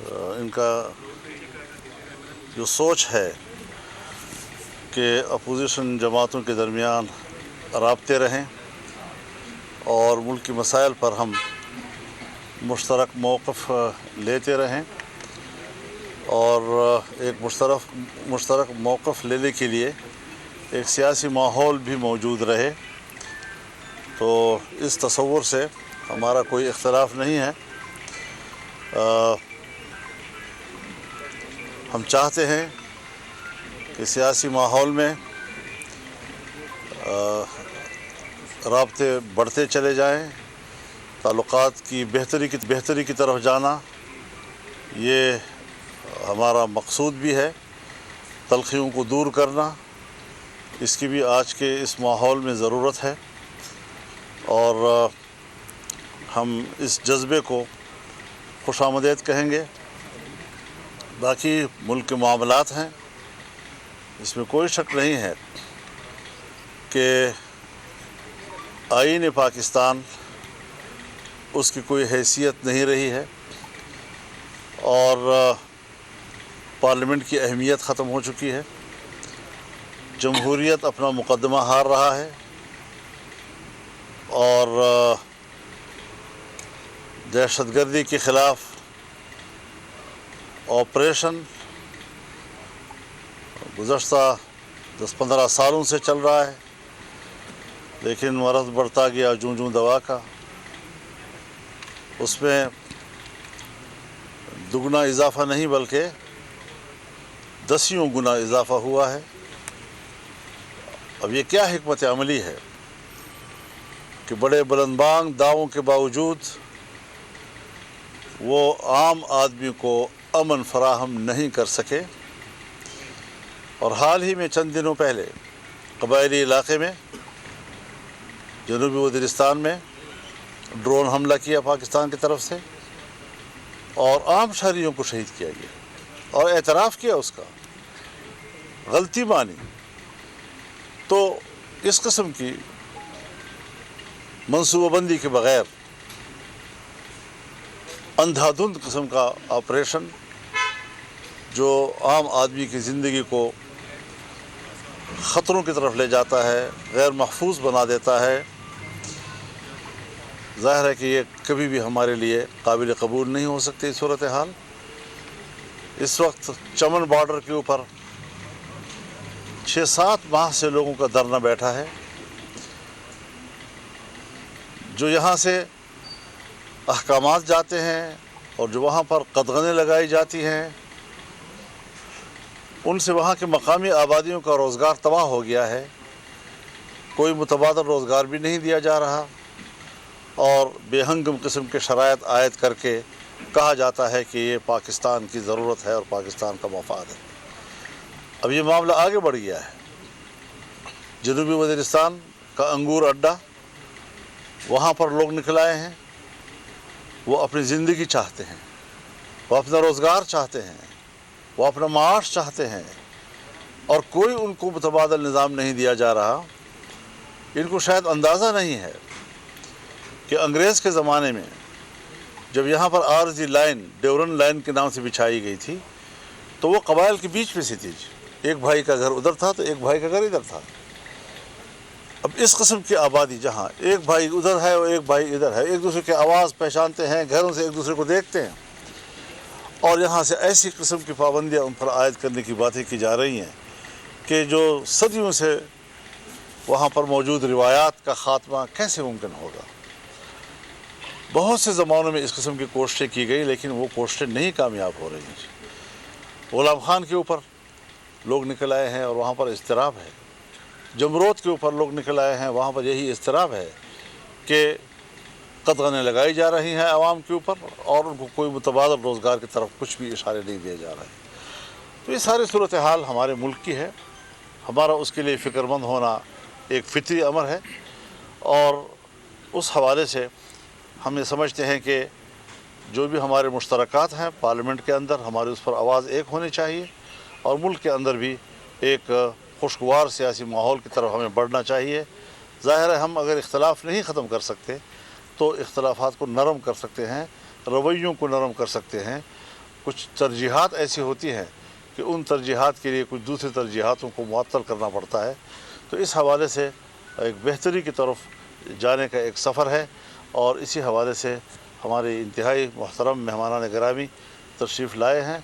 ان کا جو سوچ ہے کہ اپوزیشن جماعتوں کے درمیان رابطے رہیں اور ملک کے مسائل پر ہم مشترک موقف لیتے رہیں اور ایک مشترک موقف لینے کے لیے ایک سیاسی ماحول بھی موجود رہے، تو اس تصور سے ہمارا کوئی اختلاف نہیں ہے۔ ہم چاہتے ہیں کہ سیاسی ماحول میں رابطے بڑھتے چلے جائیں، تعلقات کی بہتری کی طرف جانا یہ ہمارا مقصود بھی ہے۔ تلخیوں کو دور کرنا، اس کی بھی آج کے اس ماحول میں ضرورت ہے، اور ہم اس جذبے کو خوش آمدید کہیں گے۔ باقی ملک کے معاملات ہیں، اس میں کوئی شک نہیں ہے کہ آئین پاکستان اس کی کوئی حیثیت نہیں رہی ہے اور پارلیمنٹ کی اہمیت ختم ہو چکی ہے۔ جمہوریت اپنا مقدمہ ہار رہا ہے اور دہشت گردی کے خلاف آپریشن گزشتہ 10-15 سالوں سے چل رہا ہے، لیکن مرض بڑھتا گیا جوں دوا کا۔ اس میں دگنا اضافہ نہیں بلکہ 10 گنا اضافہ ہوا ہے۔ اب یہ کیا حکمت عملی ہے کہ بڑے بلند بانگ دعووں کے باوجود وہ عام آدمی کو امن فراہم نہیں کر سکے، اور حال ہی میں چند دنوں پہلے قبائلی علاقے میں جنوبی وزیرستان میں ڈرون حملہ کیا پاکستان کی طرف سے اور عام شہریوں کو شہید کیا گیا، اور اعتراف کیا اس کا، غلطی مانی۔ تو اس قسم کی منصوبہ بندی کے بغیر اندھا دھند قسم کا آپریشن جو عام آدمی کی زندگی کو خطروں کی طرف لے جاتا ہے، غیر محفوظ بنا دیتا ہے، ظاہر ہے کہ یہ کبھی بھی ہمارے لیے قابل قبول نہیں ہو سکتی صورتحال۔ اس وقت چمن بارڈر کے اوپر 6-7 ماہ سے لوگوں کا دھرنا بیٹھا ہے، جو یہاں سے احکامات جاتے ہیں اور جو وہاں پر قدغنیں لگائی جاتی ہیں، ان سے وہاں کے مقامی آبادیوں کا روزگار تباہ ہو گیا ہے، کوئی متبادل روزگار بھی نہیں دیا جا رہا، اور بے ہنگم قسم کے شرائط عائد کر کے کہا جاتا ہے کہ یہ پاکستان کی ضرورت ہے اور پاکستان کا مفاد ہے۔ اب یہ معاملہ آگے بڑھ گیا ہے۔ جنوبی وزیرستان کا انگور اڈا، وہاں پر لوگ نکل آئے ہیں، وہ اپنی زندگی چاہتے ہیں، وہ اپنا روزگار چاہتے ہیں، وہ اپنا معاش چاہتے ہیں، اور کوئی ان کو متبادل نظام نہیں دیا جا رہا۔ ان کو شاید اندازہ نہیں ہے کہ انگریز کے زمانے میں جب یہاں پر عارضی لائن ڈیورن لائن کے نام سے بچھائی گئی تھی تو وہ قبائل کے بیچ میں سے تھی، ایک بھائی کا گھر ادھر تھا تو ایک بھائی کا گھر ادھر تھا۔ اب اس قسم کی آبادی جہاں ایک بھائی ادھر ہے اور ایک بھائی ادھر ہے، ایک دوسرے کی آواز پہچانتے ہیں، گھروں سے ایک دوسرے کو دیکھتے ہیں، اور یہاں سے ایسی قسم کی پابندیاں ان پر عائد کرنے کی باتیں کی جا رہی ہیں کہ جو صدیوں سے وہاں پر موجود روایات کا خاتمہ کیسے ممکن ہوگا۔ بہت سے زمانوں میں اس قسم کی کوششیں کی گئی، لیکن وہ کوششیں نہیں کامیاب ہو رہی ہیں۔ غلام خان کے اوپر لوگ نکل آئے ہیں اور وہاں پر اضطراب ہے، جمرود کے اوپر لوگ نکل آئے ہیں، وہاں پر یہی اضطراب ہے کہ قدغنیں لگائی جا رہی ہیں عوام کے اوپر، اور ان کو کوئی متبادل روزگار کی طرف کچھ بھی اشارے نہیں دیے جا رہے۔ تو یہ ساری صورتحال ہمارے ملک کی ہے، ہمارا اس کے لیے فکر مند ہونا ایک فطری امر ہے، اور اس حوالے سے ہم یہ سمجھتے ہیں کہ جو بھی ہمارے مشترکات ہیں پارلیمنٹ کے اندر، ہماری اس پر آواز ایک ہونی چاہیے، اور ملک کے اندر بھی ایک خوشگوار سیاسی ماحول کی طرف ہمیں بڑھنا چاہیے۔ ظاہر ہے ہم اگر اختلاف نہیں ختم کر سکتے تو اختلافات کو نرم کر سکتے ہیں، رویوں کو نرم کر سکتے ہیں، کچھ ترجیحات ایسی ہوتی ہیں کہ ان ترجیحات کے لیے کچھ دوسری ترجیحاتوں کو معطل کرنا پڑتا ہے. تو اس حوالے سے ایک بہتری کی طرف جانے کا ایک سفر ہے، اور اسی حوالے سے ہمارے انتہائی محترم مہمانان گرامی تشریف لائے ہیں،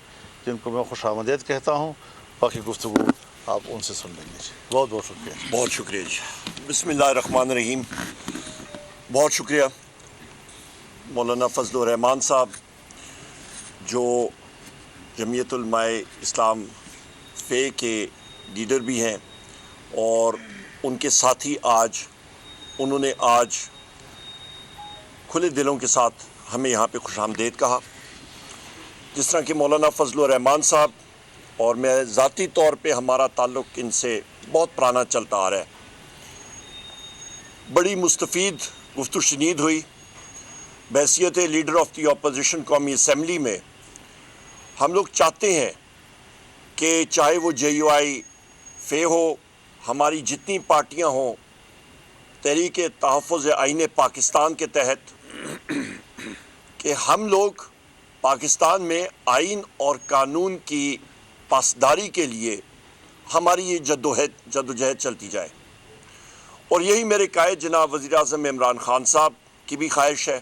جن کو میں خوش آمدید کہتا ہوں. باقی گفتگو آپ ان سے سن لیں گے. بہت بہت شکریہ. بہت شکریہ جی. بسم اللہ الرحمن الرحیم. بہت شکریہ مولانا فضل الرحمان صاحب، جو جمعیت علماء اسلام فے کے لیڈر بھی ہیں، اور ان کے ساتھی انہوں نے آج کھلے دلوں کے ساتھ ہمیں یہاں پہ خوش آمدید کہا. جس طرح کہ مولانا فضل الرحمان صاحب اور میں ذاتی طور پہ ہمارا تعلق ان سے بہت پرانا چلتا آ رہا ہے. بڑی مستفید گفت و شنید ہوئی. بحیثیت لیڈر آف دی اپوزیشن قومی اسمبلی میں ہم لوگ چاہتے ہیں کہ چاہے وہ جے یو آئی فے ہو، ہماری جتنی پارٹیاں ہوں، تحریک تحفظ آئین پاکستان کے تحت، کہ ہم لوگ پاکستان میں آئین اور قانون کی پاسداری کے لیے ہماری یہ جدوجہد چلتی جائے. اور یہی میرے قائد جناب وزیر اعظم عمران خان صاحب کی بھی خواہش ہے،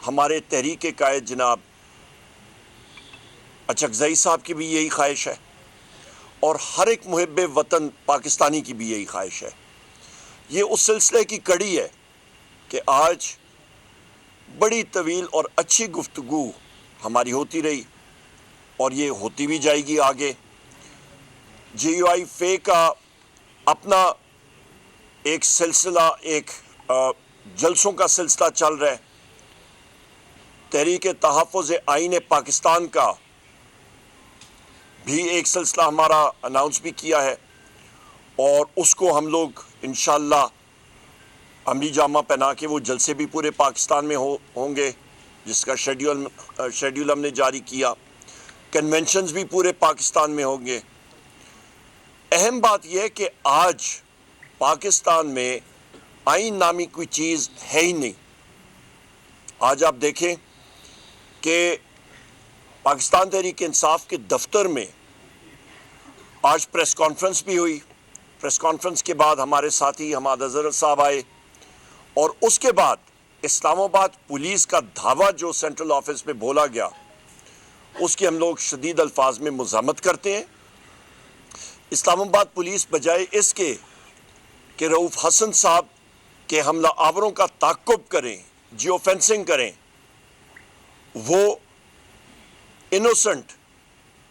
ہمارے تحریک قائد جناب اچکزئی صاحب کی بھی یہی خواہش ہے، اور ہر ایک محب وطن پاکستانی کی بھی یہی خواہش ہے. یہ اس سلسلے کی کڑی ہے کہ آج بڑی طویل اور اچھی گفتگو ہماری ہوتی رہی، اور یہ ہوتی بھی جائے گی آگے. جے یو آئی فے کا اپنا ایک سلسلہ، ایک جلسوں کا سلسلہ چل رہا ہے. تحریک تحفظ آئین پاکستان کا بھی ایک سلسلہ ہمارا اناؤنس بھی کیا ہے، اور اس کو ہم لوگ انشاءاللہ عملی جامہ پہنا کے وہ جلسے بھی پورے پاکستان میں ہوں گے، جس کا شیڈیول ہم نے جاری کیا. کنونشنز بھی پورے پاکستان میں ہوں گے. اہم بات یہ ہے کہ آج پاکستان میں آئین نامی کوئی چیز ہے ہی نہیں. آج آپ دیکھیں کہ پاکستان تحریک انصاف کے دفتر میں آج پریس کانفرنس بھی ہوئی. پریس کانفرنس کے بعد ہمارے ساتھی حماد اظہر صاحب آئے، اور اس کے بعد اسلام آباد پولیس کا دھاوا جو سینٹرل آفس میں بولا گیا، اس کی ہم لوگ شدید الفاظ میں مذمت کرتے ہیں. اسلام آباد پولیس بجائے اس کے کہ رؤوف حسن صاحب کے حملہ آوروں کا تعاقب کریں، جیو فینسنگ کریں، وہ انوسنٹ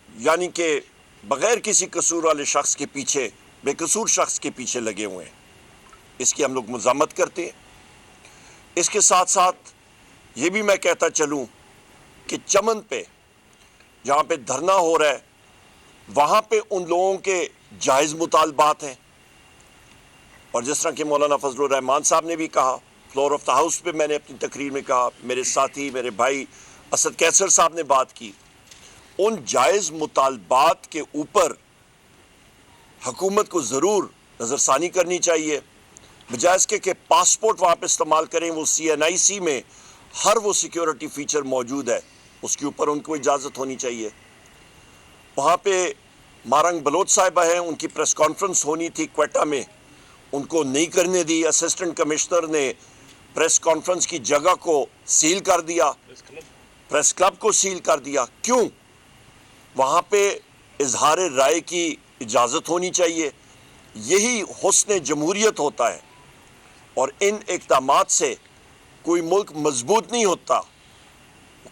یعنی کہ بغیر کسی قصور والے شخص کے پیچھے، بے قصور شخص کے پیچھے لگے ہوئے ہیں. اس کی ہم لوگ مذمت کرتے ہیں. اس کے ساتھ ساتھ یہ بھی میں کہتا چلوں کہ چمن پہ جہاں پہ دھرنا ہو رہا ہے، وہاں پہ ان لوگوں کے جائز مطالبات ہیں، اور جس طرح کہ مولانا فضل الرحمان صاحب نے بھی کہا، فلور آف دا ہاؤس پہ میں نے اپنی تقریر میں کہا، میرے ساتھی میرے بھائی اسد کیسر صاحب نے بات کی. ان جائز مطالبات کے اوپر حکومت کو ضرور نظر ثانی کرنی چاہیے، بجائے اس کے کہ پاسپورٹ وہاں پہ استعمال کریں. وہ CNIC میں ہر وہ سیکیورٹی فیچر موجود ہے، اس کے اوپر ان کو اجازت ہونی چاہیے. وہاں پہ مارنگ بلوچ صاحبہ ہیں، ان کی پریس کانفرنس ہونی تھی کوئٹہ میں، ان کو نہیں کرنے دی. اسسٹنٹ کمشنر نے پریس کانفرنس کی جگہ کو سیل کر دیا، پریس کلب کو سیل کر دیا. کیوں؟ وہاں پہ اظہار رائے کی اجازت ہونی چاہیے. یہی حسن جمہوریت ہوتا ہے، اور ان اقدامات سے کوئی ملک مضبوط نہیں ہوتا،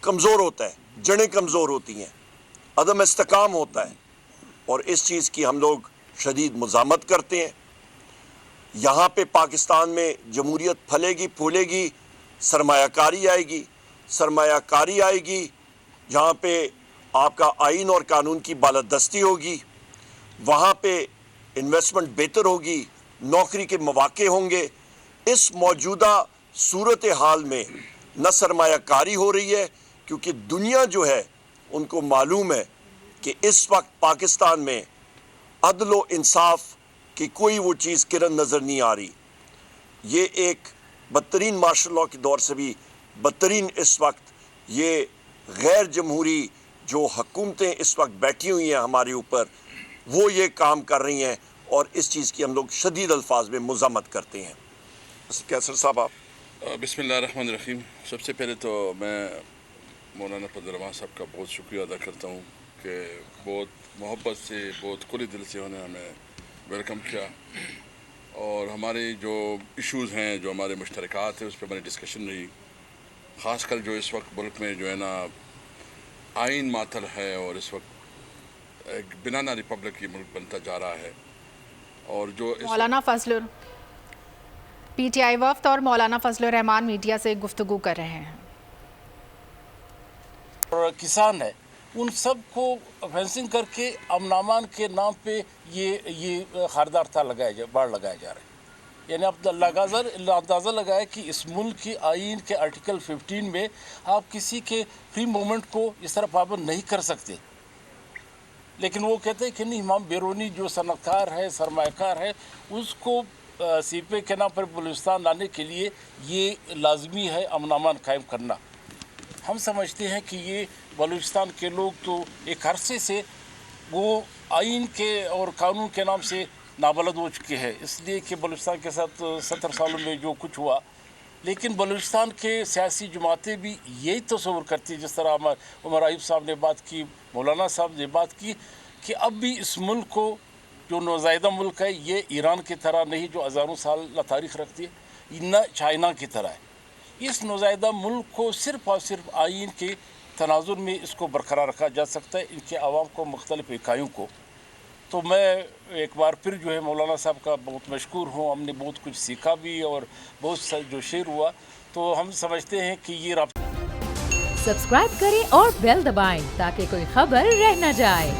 کمزور ہوتا ہے، جڑیں کمزور ہوتی ہیں، عدم استحکام ہوتا ہے. اور اس چیز کی ہم لوگ شدید مذمت کرتے ہیں. یہاں پہ پاکستان میں جمہوریت پھلے گی پھولے گی، سرمایہ کاری آئے گی. سرمایہ کاری آئے گی جہاں پہ آپ کا آئین اور قانون کی بالادستی ہوگی، وہاں پہ انویسٹمنٹ بہتر ہوگی، نوکری کے مواقع ہوں گے. اس موجودہ صورتحال میں نہ سرمایہ کاری ہو رہی ہے، کیونکہ دنیا جو ہے ان کو معلوم ہے کہ اس وقت پاکستان میں عدل و انصاف کی کوئی وہ چیز کرن نظر نہیں آ رہی. یہ ایک بدترین مارشل لاء کے دور سے بھی بدترین اس وقت یہ غیر جمہوری جو حکومتیں اس وقت بیٹھی ہوئی ہیں ہمارے اوپر وہ یہ کام کر رہی ہیں اور اس چیز کی ہم لوگ شدید الفاظ میں مذمت کرتے ہیں. کیسر صاحب آپ. بسم اللہ الرحمن الرحیم. سب سے پہلے تو میں مولانا فضل الرحمان صاحب کا بہت شکریہ ادا کرتا ہوں کہ بہت محبت سے بہت کھلے دل سے انہوں نے ہمیں ویلکم کیا اور ہمارے جو ایشوز ہیں جو ہمارے مشترکات ہیں اس پہ ہماری ڈسکشن رہی. خاص کر جو اس وقت ملک میں جو ہے نا آئین معطل ہے اور اس وقت ایک بنانا ریپبلک یہ ملک بنتا جا رہا ہے اور جو مولانا فضل پی ٹی آئی وفد اور مولانا فضل الرحمان میڈیا سے گفتگو کر رہے ہیں. اور کسان ہے ان سب کو فینسنگ کر کے امن امان کے نام پہ یہ خاردار تھا باڑ لگایا جا رہا ہے. یعنی اب اندازہ لگایا کہ اس ملک کی آئین کے آرٹیکل 15 میں آپ کسی کے فری موومنٹ کو اس طرح پابند نہیں کر سکتے، لیکن وہ کہتے ہیں کہ نہیں ہم بیرونی جو صنعت کار ہے سرمایہ کار ہے اس کو سی پی کے نام پر بلوچستان لانے کے لیے یہ لازمی ہے امن امان قائم کرنا. ہم سمجھتے ہیں کہ یہ بلوچستان کے لوگ تو ایک عرصے سے وہ آئین کے اور قانون کے نام سے نابلد ہو چکے ہیں، اس لیے کہ بلوچستان کے ساتھ 70 سالوں میں جو کچھ ہوا. لیکن بلوچستان کے سیاسی جماعتیں بھی یہی تصور کرتی جس طرح عمر ایوب صاحب نے بات کی، مولانا صاحب نے بات کی کہ اب بھی اس ملک کو جو نوزائیدہ ملک ہے یہ ایران کی طرح نہیں جو ہزاروں سال تاریخ رکھتی ہے، نہ چائنا کی طرح ہے. اس نوزائیدہ ملک کو صرف اور صرف آئین کے تناظر میں اس کو برقرار رکھا جا سکتا ہے، ان کے عوام کو مختلف اکائیوں کو. تو میں ایک بار پھر جو ہے مولانا صاحب کا بہت مشکور ہوں. ہم نے بہت کچھ سیکھا بھی اور بہت سا جو شعر ہوا تو ہم سمجھتے ہیں کہ یہ رابطہ. سبسکرائب کریں اور بیل دبائیں تاکہ کوئی خبر رہ نہ جائے.